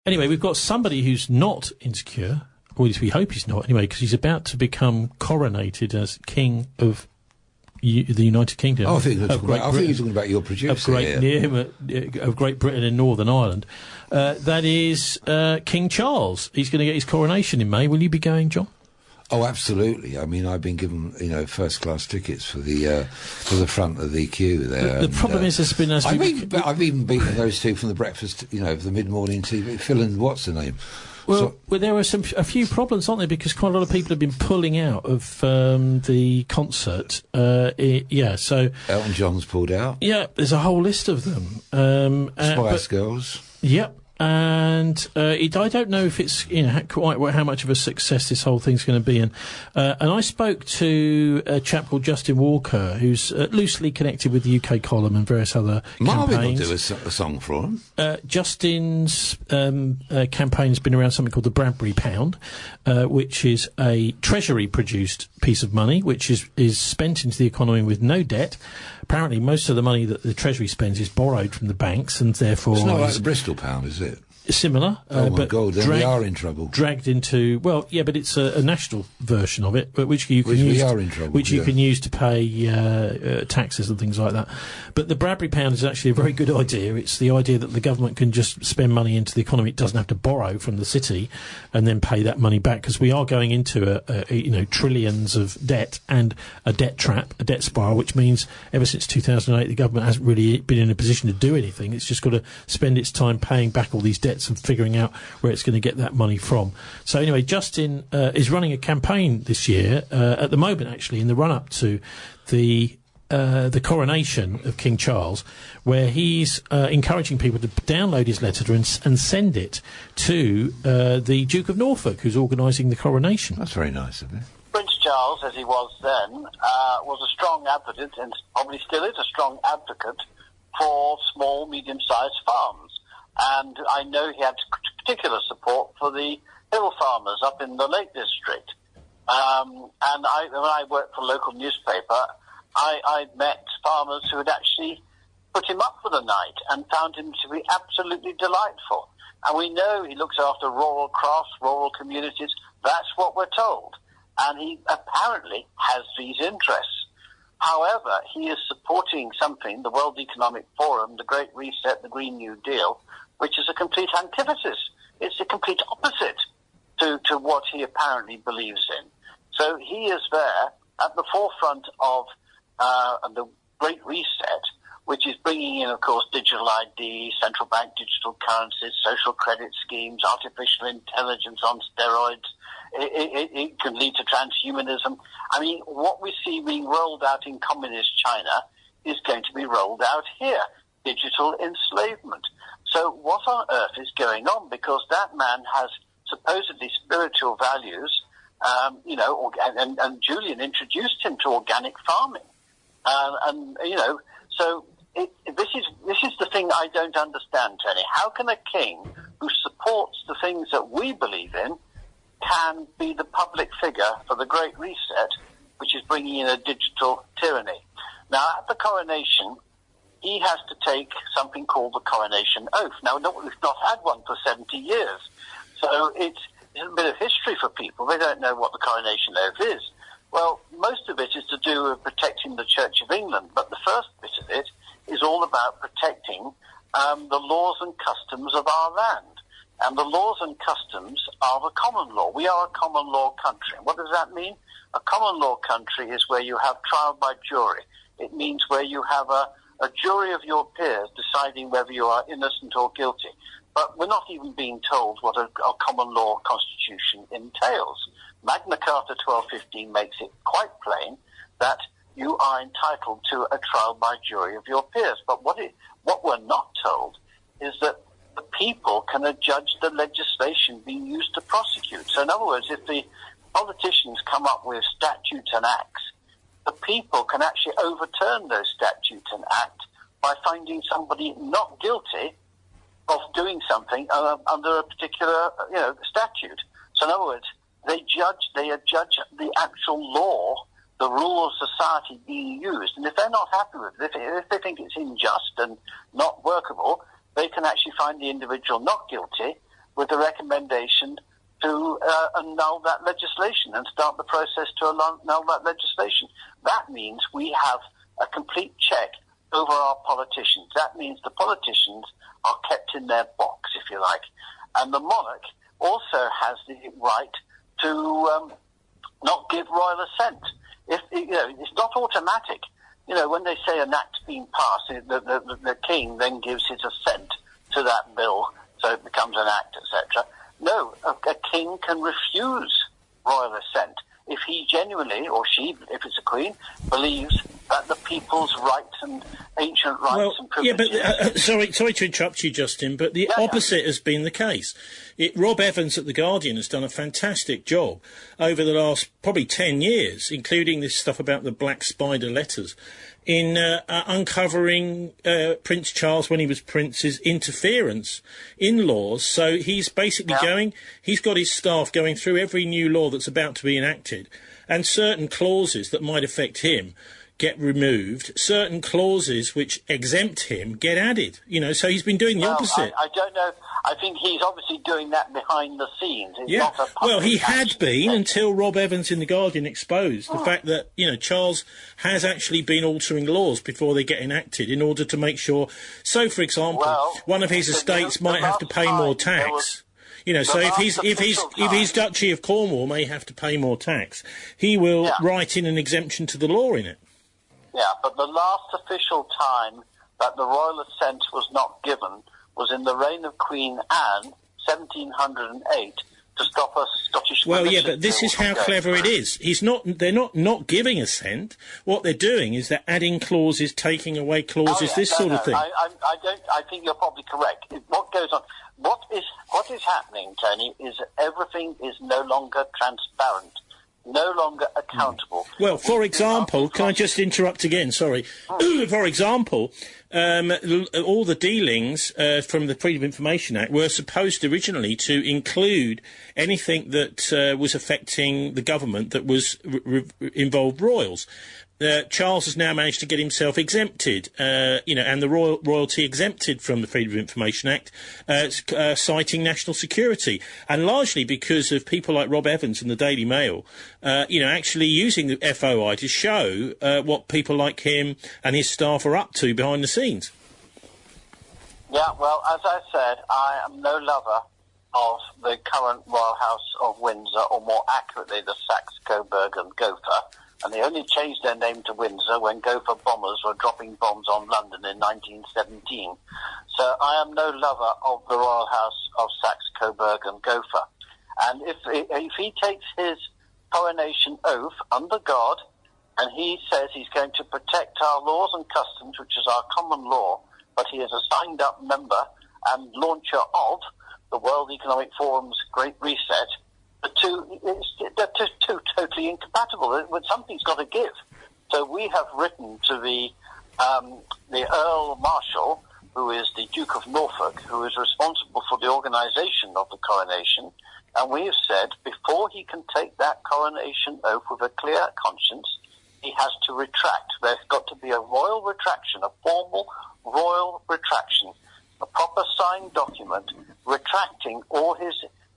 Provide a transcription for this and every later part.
Anyway, we've got somebody who's not insecure, or at least we hope he's not, anyway, because he's about to become coronated as King of the United Kingdom. I think you're talking about your producer of Great Britain and Northern Ireland. That is King Charles. He's going to get his coronation in May. Will you be going, John? Oh, absolutely. I mean, I've been given, first-class tickets for the front of the queue there. The problem is, there's been... I've even beaten those two from the breakfast, the mid-morning TV. Phil and what's the name? Well, there are a few problems, aren't there? Because quite a lot of people have been pulling out of the concert. So Elton John's pulled out. Yeah, there's a whole list of them. Spice Girls. Yep. And I don't know if it's quite how much of a success this whole thing's going to be. And I spoke to a chap called Justin Walker, who's loosely connected with the UK column and various other Marvin campaigns. will do a song for him. Justin's campaign's been around something called the Bradbury Pound, which is a Treasury-produced piece of money, which is spent into the economy with no debt. Apparently, most of the money that the Treasury spends is borrowed from the banks, and therefore... It's not like the Bristol pound, is it? Similar. Oh, my God, then we are in trouble. Dragged into... Well, yeah, but it's a national version of it, but which you can use... We are in trouble, Which you can use to pay taxes and things like that. But the Bradbury Pound is actually a very good idea. It's the idea that the government can just spend money into the economy. It doesn't have to borrow from the city and then pay that money back, because we are going into trillions of debt and a debt trap, a debt spiral, which means ever since 2008 the government hasn't really been in a position to do anything. It's just got to spend its time paying back all these debts and figuring out where it's going to get that money from. So anyway, Justin is running a campaign this year, at the moment actually, in the run-up to the coronation of King Charles, where he's encouraging people to download his letter and send it to the Duke of Norfolk, who's organising the coronation. That's very nice of him. Prince Charles, as he was then, was a strong advocate, and probably still is a strong advocate, for small, medium-sized farms. And I know he had particular support for the hill farmers up in the Lake District. When I worked for a local newspaper, I'd met farmers who had actually put him up for the night and found him to be absolutely delightful. And we know he looks after rural crafts, rural communities. That's what we're told. And he apparently has these interests. However, he is supporting something, the World Economic Forum, the Great Reset, the Green New Deal, which is a complete antithesis. It's the complete opposite to what he apparently believes in. So he is there at the forefront of the Great Reset, which is bringing in, of course, digital ID, central bank digital currencies, social credit schemes, artificial intelligence on steroids. It can lead to transhumanism. I mean, what we see being rolled out in communist China is going to be rolled out here. Digital enslavement. So what on earth is going on? Because that man has supposedly spiritual values, and Julian introduced him to organic farming. So this is the thing I don't understand, Tony. How can a king who supports the things that we believe in can be the public figure for the Great Reset, which is bringing in a digital tyranny? Now, at the coronation, he has to take something called the Coronation Oath. Now, we've not had one for 70 years, so it's a bit of history for people. They don't know what the Coronation Oath is. Well, most of it is to do with protecting the Church of England, but the first bit of it is all about protecting the laws and customs of our land. And the laws and customs are the common law. We are a common law country. What does that mean? A common law country is where you have trial by jury. It means where you have a jury of your peers deciding whether you are innocent or guilty. But we're not even being told what a common law constitution entails. Magna Carta 1215 makes it quite plain that you are entitled to a trial by jury of your peers. But what we're not told is that the people can adjudge the legislation being used to prosecute. So in other words, if the politicians come up with statutes and acts, the people can actually overturn those statutes and acts by finding somebody not guilty of doing something under a particular statute. So in other words, they adjudge the actual law, the rule of society being used. And if they're not happy with it, if they think it's unjust and not workable, they can actually find the individual not guilty with the recommendation to annul that legislation and start the process to annul that legislation. That means we have a complete check over our politicians. That means the politicians are kept in their box, if you like. And the monarch also has the right to not give royal assent. It's not automatic. When they say an act's been passed, the king then gives his assent to that bill, so it becomes an act, etc. No, a king can refuse royal assent if he genuinely, or she, if it's a queen, believes that the people's rights and ancient rights and privileges... Yeah, but sorry to interrupt you, Justin, but the opposite has been the case. Rob Evans at The Guardian has done a fantastic job over the last probably 10 years, including this stuff about the Black Spider letters, in uncovering Prince Charles, when he was prince's, interference in laws. So he's basically he's got his staff going through every new law that's about to be enacted, and certain clauses that might affect him get removed, certain clauses which exempt him get added. So he's been doing the opposite. I don't know. I think he's obviously doing that behind the scenes. He had been until Rob Evans in The Guardian exposed the fact that, Charles has actually been altering laws before they get enacted in order to make sure... So, for example, one of his estates might have to pay more tax. So if his Duchy of Cornwall may have to pay more tax, he will write in an exemption to the law in it. Yeah, but the last official time that the royal assent was not given was in the reign of Queen Anne, 1708, to stop a Scottish... Well, yeah, but this is how clever it is. They're not giving assent. What they're doing is they're adding clauses, taking away clauses, sort of thing. I think you're probably correct. What goes on... What is happening, Tony, is everything is no longer transparent, no longer accountable. Well, for example, can I just interrupt again? Sorry. For example, all the dealings from the Freedom of Information Act were supposed originally to include anything that was affecting the government that was involved royals. Charles has now managed to get himself exempted, and the royalty exempted from the Freedom of Information Act, citing national security, and largely because of people like Rob Evans in the Daily Mail, actually using the FOI to show what people like him and his staff are up to behind the scenes. Yeah, well, as I said, I am no lover of the current Royal House of Windsor, or more accurately, the Saxe-Coburg and Gotha. And they only changed their name to Windsor when Gopher bombers were dropping bombs on London in 1917. So I am no lover of the Royal House of Saxe-Coburg and Gopher. And if he takes his coronation oath under God, and he says he's going to protect our laws and customs, which is our common law, but he is a signed-up member and launcher of the World Economic Forum's Great Reset, they're two totally incompatible. Something's got to give. So we have written to the Earl Marshal, who is the Duke of Norfolk, who is responsible for the organisation of the coronation, and we have said before he can take that coronation oath with a clear conscience, he has to retract. There's got to be a royal retraction, a formal royal retraction, a proper signed document retracting all his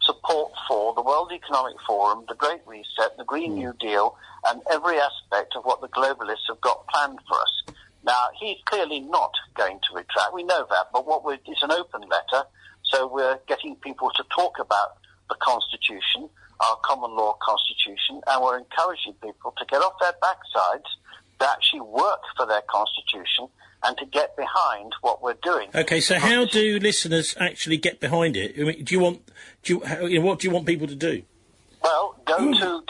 support for the World Economic Forum, the Great Reset, the Green New Deal, and every aspect of what the globalists have got planned for us. Now, he's clearly not going to retract. We know that, but it's an open letter, so we're getting people to talk about the Constitution, our common law Constitution, and we're encouraging people to get off their backsides, to actually work for their Constitution, and to get behind what we're doing. Okay, so how do listeners actually get behind it? I mean, what do you want people to do? Well, go to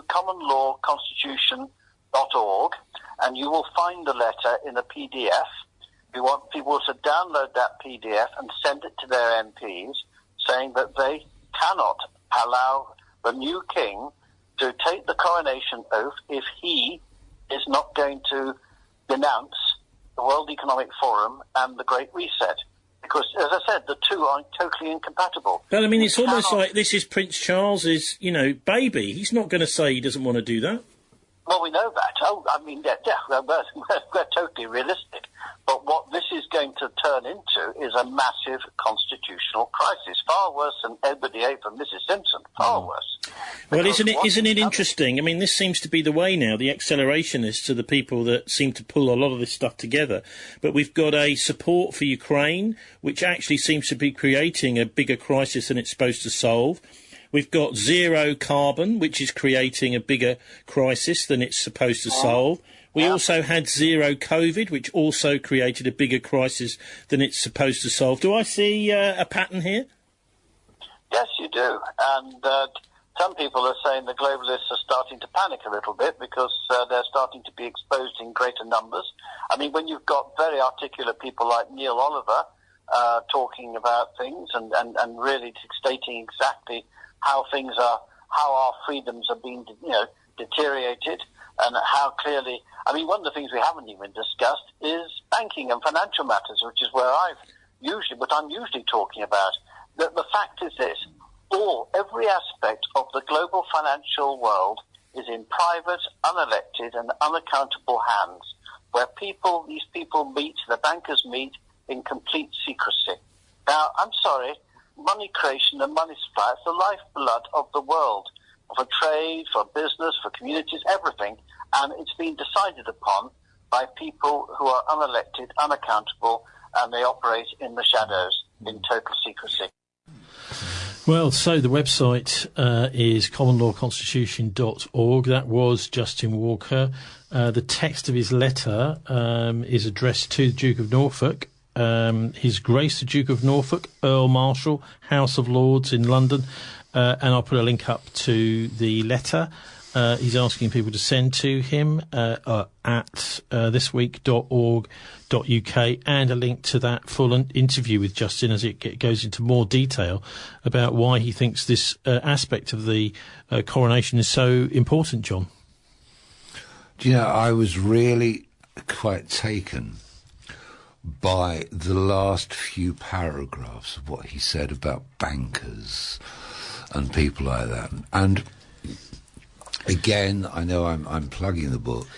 commonlawconstitution.org, and you will find the letter in a PDF. We want people to download that PDF and send it to their MPs, saying that they cannot allow the new king to take the coronation oath if he is not going to denounce the World Economic Forum and the Great Reset. Because, as I said, the two are totally incompatible. But, I mean, it's almost like this is Prince Charles's, baby. He's not going to say he doesn't want to do that. Well, we know that. Oh, I mean, we're totally realistic. But what this is going to turn into is a massive constitutional crisis, far worse than Edward VIII and Mrs. Simpson, far worse. Well, isn't it interesting? I mean, this seems to be the way now. The accelerationists are the people that seem to pull a lot of this stuff together. But we've got a support for Ukraine, which actually seems to be creating a bigger crisis than it's supposed to solve. We've got zero carbon, which is creating a bigger crisis than it's supposed to solve. We also had zero COVID, which also created a bigger crisis than it's supposed to solve. Do I see a pattern here? Yes, you do. And some people are saying the globalists are starting to panic a little bit because they're starting to be exposed in greater numbers. I mean, when you've got very articulate people like Neil Oliver talking about things and really stating exactly how our freedoms are being, deteriorated, and how clearly, I mean, one of the things we haven't even discussed is banking and financial matters, which is where I'm usually talking about. The fact is this: every aspect of the global financial world is in private, unelected, and unaccountable hands, where these people meet, the bankers meet in complete secrecy. Now, I'm sorry, money creation and money supply is the lifeblood of the world, for trade, for business, for communities, everything. And it's been decided upon by people who are unelected, unaccountable, and they operate in the shadows in total secrecy. Well, so the website is commonlawconstitution.org. That was Justin Walker. The text of his letter is addressed to the Duke of Norfolk. His Grace the Duke of Norfolk, Earl Marshal, House of Lords in London. And I'll put a link up to the letter. He's asking people to send to him at thisweek.org.uk, and a link to that full interview with Justin as it goes into more detail about why he thinks this aspect of the coronation is so important, John. Do you know, I was really quite taken by the last few paragraphs of what he said about bankers and people like that. And again, I know I'm plugging the book,